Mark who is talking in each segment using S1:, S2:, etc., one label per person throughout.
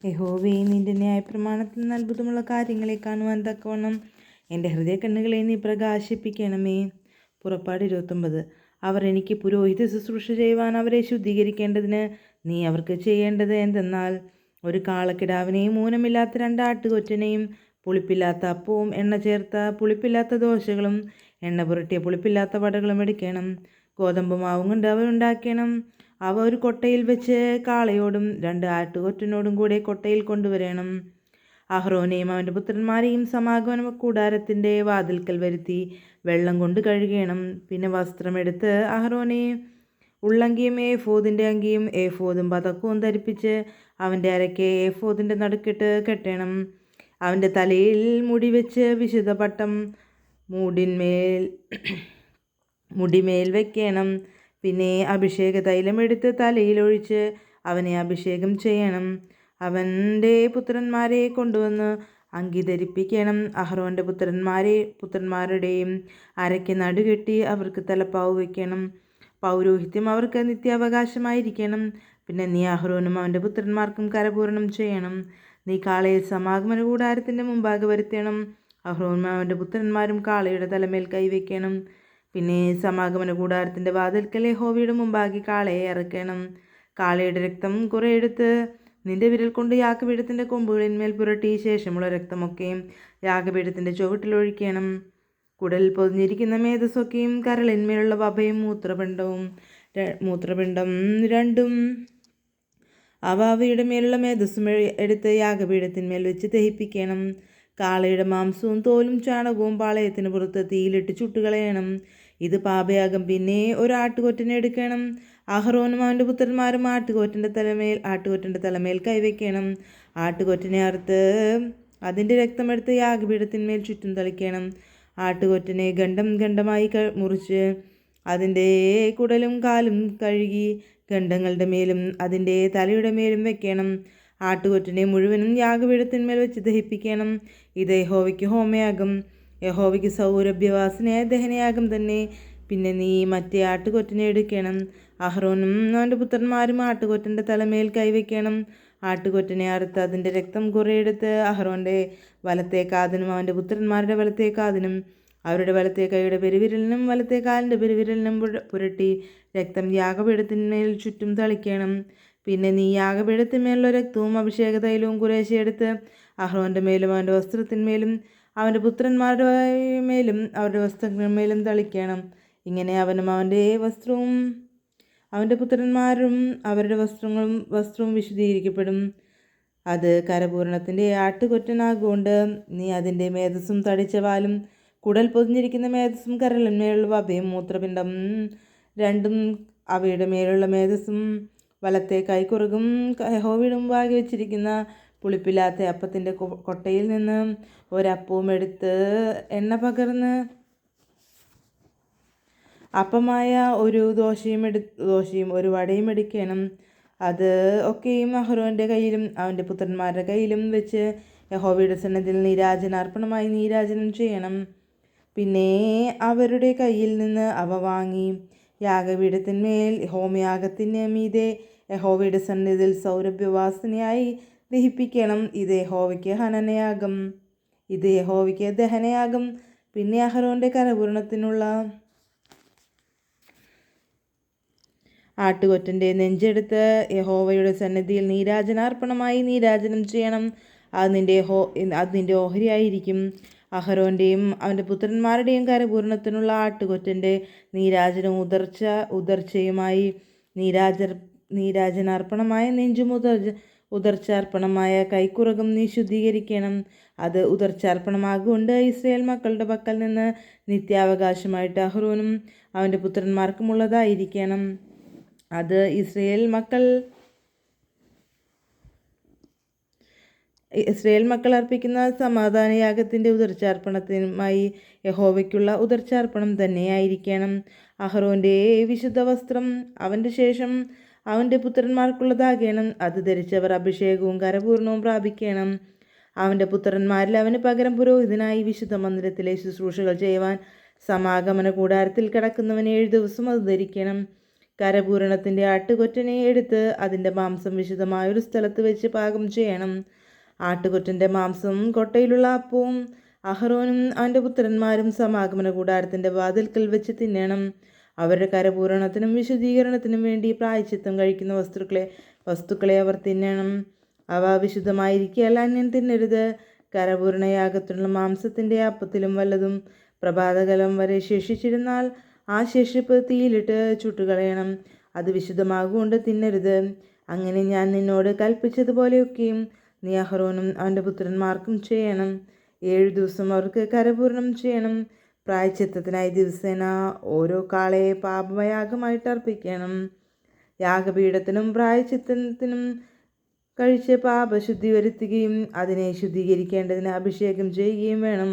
S1: യഹോവേ, നിന്റെ ന്യായപ്രമാണത്തിൽ നിന്ന് അത്ഭുതമുള്ള കാര്യങ്ങളെ കാണുവാൻ തക്കവണ്ണം എൻ്റെ ഹൃദയകണ്ണുകളെ നീ പ്രകാശിപ്പിക്കണമേ. പുറപ്പാട് 29. അവർ എനിക്ക് പുരോഹിത ശുശ്രൂഷ ചെയ്യുവാൻ അവരെ ശുദ്ധീകരിക്കേണ്ടതിന് നീ അവർക്ക് ചെയ്യേണ്ടത് എന്തെന്നാൽ, ഒരു കാളക്കിടാവിനെയും ഊനമില്ലാത്ത 2 ആട്ടുകൊറ്റനെയും പുളിപ്പില്ലാത്ത അപ്പവും എണ്ണ ചേർത്ത പുളിപ്പില്ലാത്ത ദോശകളും എണ്ണ പുരട്ടിയ പുളിപ്പില്ലാത്ത വടകളും എടുക്കണം. ഗോതമ്പ് മാവും കൊണ്ട് അവ ഉണ്ടാക്കണം. അവ ഒരു കൊട്ടയിൽ വെച്ച് കാളയോടും 2 ആട്ടുകൊറ്റനോടും കൂടെ കൊട്ടയിൽ കൊണ്ടുവരണം. അഹ്റോനെയും അവൻ്റെ പുത്രന്മാരെയും സമാഗമന കൂടാരത്തിൻ്റെ വാതിൽക്കൽ വരുത്തി വെള്ളം കൊണ്ട് കഴുകണം. പിന്നെ വസ്ത്രമെടുത്ത് അഹ്റോനെ ഉള്ളങ്കിയും ഏഫോദിൻ്റെ അങ്കിയും ഏഫോദും പതക്കവും ധരിപ്പിച്ച് അവൻ്റെ അരയ്ക്ക് ഏഫോദിൻ്റെ നടുക്കിട്ട് കെട്ടണം. അവൻ്റെ തലയിൽ മുടി വെച്ച് വിശുദ്ധ പട്ടം മുടിമേൽ വയ്ക്കണം. പിന്നെ അഭിഷേക തൈലം എടുത്ത് തലയിലൊഴിച്ച് അവനെ അഭിഷേകം ചെയ്യണം. അവൻ്റെ പുത്രന്മാരെ കൊണ്ടുവന്ന് അങ്കി ധരിപ്പിക്കണം. അഹ്റോൻ്റെ പുത്രന്മാരുടെയും അരയ്ക്ക് നടുകെട്ടി അവർക്ക് തലപ്പാവ് വയ്ക്കണം. പൗരോഹിത്യം അവർക്ക് നിത്യാവകാശമായിരിക്കണം. പിന്നെ നീ അഹ്റോനും അവൻ്റെ പുത്രന്മാർക്കും കരപൂരണം ചെയ്യണം. നീ കാളയെ സമാഗമന കൂടാരത്തിൻ്റെ മുമ്പാകെ വരുത്തണം. അഹ്റോനും അവൻ്റെ പുത്രന്മാരും കാളയുടെ തലമേൽ കൈവയ്ക്കണം. പിന്നെ സമാഗമന കൂടാരത്തിൻ്റെ വാതിൽക്കൽ യഹോവയുടെ മുമ്പാകെ കാളയെ ഇറക്കണം. കാളയുടെ രക്തം കുറെ എടുത്ത് നിന്റെ വിരൽ കൊണ്ട് യാഗപീഠത്തിൻ്റെ കൊമ്പുകളിന്മേൽ പുരട്ടി ശേഷമുള്ള രക്തമൊക്കെയും യാഗപീഠത്തിൻ്റെ ചുവട്ടിലൊഴിക്കണം. കുടൽ പൊതിഞ്ഞിരിക്കുന്ന മേധസ്സൊക്കെയും കരളിന്മേലുള്ള വഭയും മൂത്രപിണ്ഡം രണ്ടും അവയുടെ മേലുള്ള മേധസ്സും എടുത്ത് യാഗപീഠത്തിന്മേൽ വെച്ച് ദഹിപ്പിക്കണം. കാളയുടെ മാംസവും തോലും ചാണകവും പാളയത്തിന് പുറത്ത് തീയിലിട്ട് ചുട്ടുകളയണം. ഇത് പാപയാഗം. പിന്നെ ഒരു ആട്ടുകൊറ്റനെ എടുക്കണം. അഹ്റോനും അവൻ്റെ പുത്രന്മാരും ആട്ടുകൊറ്റൻ്റെ തലമേൽ കൈവയ്ക്കണം. ആട്ടുകൊറ്റനെ അറുത്ത് അതിൻ്റെ രക്തമെടുത്ത് യാഗപീഠത്തിന്മേൽ ചുറ്റും തളിക്കണം. ആട്ടുകൊറ്റനെ ഖണ്ഡമായി മുറിച്ച് അതിൻ്റെ കുടലും കാലും കഴുകി ഖണ്ഡങ്ങളുടെ മേലും അതിൻ്റെ തലയുടെ മേലും വയ്ക്കണം. ആട്ടുകൊറ്റനെ മുഴുവനും യാഗപീഠത്തിന്മേൽ വെച്ച് ദഹിപ്പിക്കണം. ഇത് യഹോവയ്ക്ക് ഹോമയാഗം, യഹോവയ്ക്ക് സൗരഭ്യവാസനയായ ദഹനയാഗം തന്നെ. പിന്നെ നീ മറ്റേ ആട്ടുകൊറ്റനെ എടുക്കണം. അഹ്റോനും അവൻ്റെ പുത്രന്മാരും ആട്ടുകൊറ്റൻ്റെ തലമേൽ കൈവയ്ക്കണം. ആട്ടുകൊറ്റനെ അറുത്ത് അതിൻ്റെ രക്തം കുറെ എടുത്ത് അഹ്റോൻ്റെ വലത്തെ കാതിനും അവൻ്റെ പുത്രന്മാരുടെ വലത്തെ കാതിനും അവരുടെ വലത്തെ കൈയുടെ പെരുവിരലിനും വലത്തെ കാലിൻ്റെ പെരുവിരലിനും പുരട്ടി രക്തം യാഗപീഠത്തിന്മേൽ ചുറ്റും തളിക്കണം. പിന്നെ നീ യാഗപീഠത്തിന്മേലുള്ള രക്തവും അഭിഷേക തൈലവും കുറേശ്ശെ എടുത്ത് അഹ്റോൻ്റെ മേലും അവൻ്റെ വസ്ത്രത്തിന്മേലും അവൻ്റെ പുത്രന്മാരുടെ മേലും അവരുടെ വസ്ത്രത്തിന്മേലും തളിക്കണം. ഇങ്ങനെ അവനും അവൻ്റെ പുത്രന്മാരും അവരുടെ വസ്ത്രവും വിശുദ്ധീകരിക്കപ്പെടും. അത് കരപൂരണത്തിൻ്റെ ആട്ടുകൊറ്റനാകൊണ്ട് നീ അതിൻ്റെ മേധസ്സും തടിച്ച പാലും കുടൽ പൊതിഞ്ഞിരിക്കുന്ന മേധസ്സും കരളിന്മേലുള്ള വഭയും മൂത്രപിണ്ഡം രണ്ടും അവയുടെ മേലുള്ള മേധസ്സും വലത്തെ കൈക്കുറകും യഹോവയുടെ മുമ്പാകെ വെച്ചിരിക്കുന്ന പുളിപ്പില്ലാത്ത അപ്പത്തിൻ്റെ കൊട്ടയിൽ നിന്ന് ഒരപ്പവും എടുത്ത് എണ്ണ പകർന്ന് അപ്പമായ ഒരു ദോശയും ഒരു വടയും എടുക്കണം. അത് ഒക്കെയും അഹ്റോൻ്റെ കയ്യിലും അവൻ്റെ പുത്രന്മാരുടെ കയ്യിലും വെച്ച് യഹോവയുടെ സന്നിധിയിൽ നീരാജനാർപ്പണമായി നീരാജനം ചെയ്യണം. പിന്നെ അവരുടെ കയ്യിൽ നിന്ന് അവ വാങ്ങി യാഗപീഠത്തിന്മേൽ ഹോമയാഗത്തിന് മീതെ യഹോവയുടെ സന്നിധിയിൽ സൗരഭ്യവാസനയായി ദഹിപ്പിക്കണം. ഇത് യഹോവയ്ക്ക് ദഹനയാഗം. പിന്നെ അഹ്റോൻ്റെ കരപൂരണത്തിനുള്ള ആട്ടുകൊറ്റൻ്റെ നെഞ്ചെടുത്ത് യഹോവയുടെ സന്നിധിയിൽ നീരാജനാർപ്പണമായി നീരാജനം ചെയ്യണം. അത് നിന്റെ ഓഹരിയായിരിക്കും. അഹ്റോൻ്റെയും അവൻ്റെ പുത്രന്മാരുടെയും കരപൂരണത്തിനുള്ള ആട്ടുകൊറ്റൻ്റെ നീരാജനവും ഉദർച്ചയുമായി നീരാജനാർപ്പണമായ നെഞ്ചും ഉദർച്ചാർപ്പണമായ കൈക്കുറകും നീ ശുദ്ധീകരിക്കണം. അത് ഉദർച്ചാർപ്പണമാകൊണ്ട് ഇസ്രായേൽ മക്കളുടെ പക്കൽ നിന്ന് നിത്യാവകാശമായിട്ട് അഹ്റോനും അവൻ്റെ പുത്രന്മാർക്കുമുള്ളതായിരിക്കണം. അത് ഇസ്രായേൽ മക്കൾ അർപ്പിക്കുന്ന സമാധാനയാഗത്തിൻ്റെ ഉദർച്ചാർപ്പണത്തിനുമായി യഹോവയ്ക്കുള്ള ഉദർച്ചാർപ്പണം തന്നെയായിരിക്കണം. അഹ്റോൻ്റെ വിശുദ്ധ വസ്ത്രം അവൻ്റെ ശേഷം അവൻ്റെ പുത്രന്മാർക്കുള്ളതാകണം. അത് ധരിച്ചവർ അഭിഷേകവും കരപൂർണവും പ്രാപിക്കണം. അവൻ്റെ പുത്രന്മാരിൽ അവന് പകരം പുരോഹിതനായി വിശുദ്ധ മന്ദിരത്തിലെ ശുശ്രൂഷകൾ ചെയ്യുവാൻ സമാഗമന കൂടാരത്തിൽ കിടക്കുന്നവൻ 7 ദിവസം അത് ധരിക്കണം. കരപൂരണത്തിൻ്റെ ആട്ടുകൊറ്റനെ എടുത്ത് അതിൻ്റെ മാംസം വിശുദ്ധമായൊരു സ്ഥലത്ത് വെച്ച് പാകം ചെയ്യണം. ആട്ടുകൊറ്റൻ്റെ മാംസം കൊട്ടയിലുള്ള അപ്പവും അഹ്റോനും അവൻ്റെ പുത്രന്മാരും സമാഗമന കൂടാരത്തിൻ്റെ വാതിൽക്കൽ വെച്ച് തിന്നണം. അവരുടെ കരപൂരണത്തിനും വിശുദ്ധീകരണത്തിനും വേണ്ടി പ്രായശ്ചിത്തം കഴിക്കുന്ന വസ്തുക്കളെ അവർ തിന്നണം. അവ വിശുദ്ധമായിരിക്കൽ അന്യൻ തിന്നരുത്. കരപൂരണയാഗത്തിനുള്ള മാംസത്തിൻ്റെ അപ്പത്തിലും വല്ലതും പ്രഭാതകാലം വരെ ശേഷിച്ചിരുന്നാൽ ആ ശേഷിപ്പ് തീയിലിട്ട് ചുട്ടുകളയണം. അത് വിശുദ്ധമാകൊണ്ട് തിന്നരുത്. അങ്ങനെ ഞാൻ നിന്നോട് കൽപ്പിച്ചതുപോലെയൊക്കെയും നീ അഹ്റോനും അവൻ്റെ പുത്രന്മാർക്കും ചെയ്യണം. 7 ദിവസം അവർക്ക് കരപൂരണം ചെയ്യണം. പ്രായശ്ചിത്തത്തിനായി ദിവസേന ഓരോ കാളയെ പാപയാഗമായിട്ട് അർപ്പിക്കണം. യാഗപീഠത്തിനും പ്രായശ്ചിത്തത്തിനും കഴിച്ച് പാപശുദ്ധി വരുത്തുകയും അതിനെ ശുദ്ധീകരിക്കേണ്ടതിന് അഭിഷേകം ചെയ്യുകയും വേണം.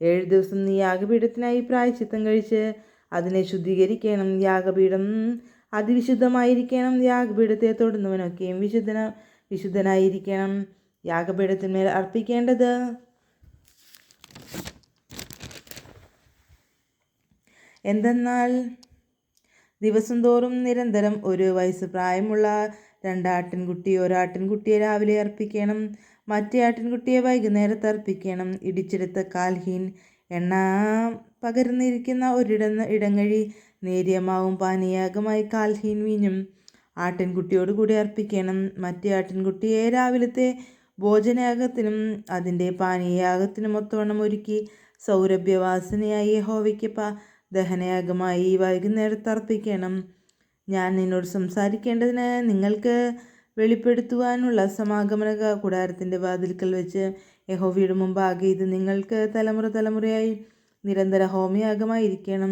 S1: 7 ദിവസം നീ യാഗപീഠത്തിനായി പ്രായശ്ചിത്തം കഴിച്ച് അതിനെ ശുദ്ധീകരിക്കണം. യാഗപീഠം അതിവിശുദ്ധമായിരിക്കണം. യാഗപീഠത്തെ തൊടുന്നവനൊക്കെയും വിശുദ്ധനായിരിക്കണം. യാഗപീഠത്തിന്മേൽ അർപ്പിക്കേണ്ടത് എന്തെന്നാൽ ദിവസം തോറും നിരന്തരം 1 വയസ്സ് പ്രായമുള്ള 2 ആട്ടിൻകുട്ടിയെ ഒരാട്ടിൻകുട്ടിയെ രാവിലെ അർപ്പിക്കണം. മറ്റേ ആട്ടിൻകുട്ടിയെ വൈകുന്നേരത്ത് അർപ്പിക്കണം. ഇടിച്ചെടുത്ത കാൽഹീൻ എണ്ണ പകർന്നിരിക്കുന്ന ഇടങ്ങഴി നേരിയ മാവും പാനീയാഗമായി കാൽഹീൻ വീഞ്ഞും ആട്ടിൻകുട്ടിയോടുകൂടി അർപ്പിക്കണം. മറ്റേ ആട്ടിൻകുട്ടിയെ രാവിലത്തെ ഭോജനയാഗത്തിനും അതിൻ്റെ പാനീയയാഗത്തിനും ഒത്തവണ്ണം ഒരുക്കി സൗരഭ്യവാസനയായി യഹോവയ്ക്ക് ദഹനയാഗമായി വൈകുന്നേരത്ത് അർപ്പിക്കണം. ഞാൻ നിന്നോട് സംസാരിക്കേണ്ടതിന് നിങ്ങൾക്ക് വെളിപ്പെടുത്തുവാനുള്ള സമാഗമന കൂടാരത്തിൻ്റെ വാതിൽക്കൽ വെച്ച് യഹോവയുടെ മുമ്പാകെ ഇത് നിങ്ങൾക്ക് തലമുറയായി നിരന്തര ഹോമയാഗമായിരിക്കണം.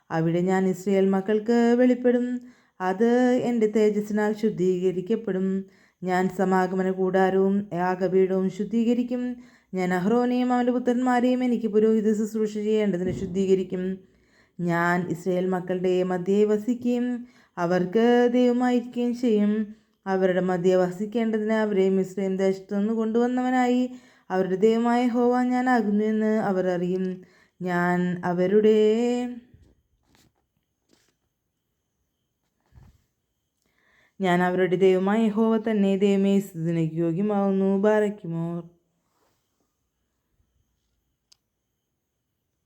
S1: അവിടെ ഞാൻ ഇസ്രായേൽ മക്കൾക്ക് വെളിപ്പെടും. അത് എൻ്റെ തേജസ്സിനാൽ ശുദ്ധീകരിക്കപ്പെടും. ഞാൻ സമാഗമന കൂടാരവും യാഗപീഠവും ശുദ്ധീകരിക്കും. ഞാൻ അഹ്റോനെയും അവൻ്റെ പുത്രന്മാരെയും എനിക്ക് പുരോഹിത ശുശ്രൂഷ ചെയ്യേണ്ടതിന് ശുദ്ധീകരിക്കും. ഞാൻ ഇസ്രായേൽ മക്കളുടെ മധ്യേ വസിക്കുകയും അവർക്ക് ദൈവമായിരിക്കുകയും ചെയ്യും. അവരുടെ മധ്യേ വസിക്കേണ്ടതിന് അവരെ മിസ്രയീം ദേശത്തു നിന്ന് കൊണ്ടുവന്നവനായി അവരുടെ ദൈവമായ യഹോവ ഞാനാകുന്നു എന്ന് അവർ അറിയും. ഞാൻ അവരുടെ ദൈവമായ യഹോവ തന്നെ. ദൈവമേ, സ്തുതിക്ക് യോഗ്യമാവുന്നു. ബാറയ്ക്കുമോർ.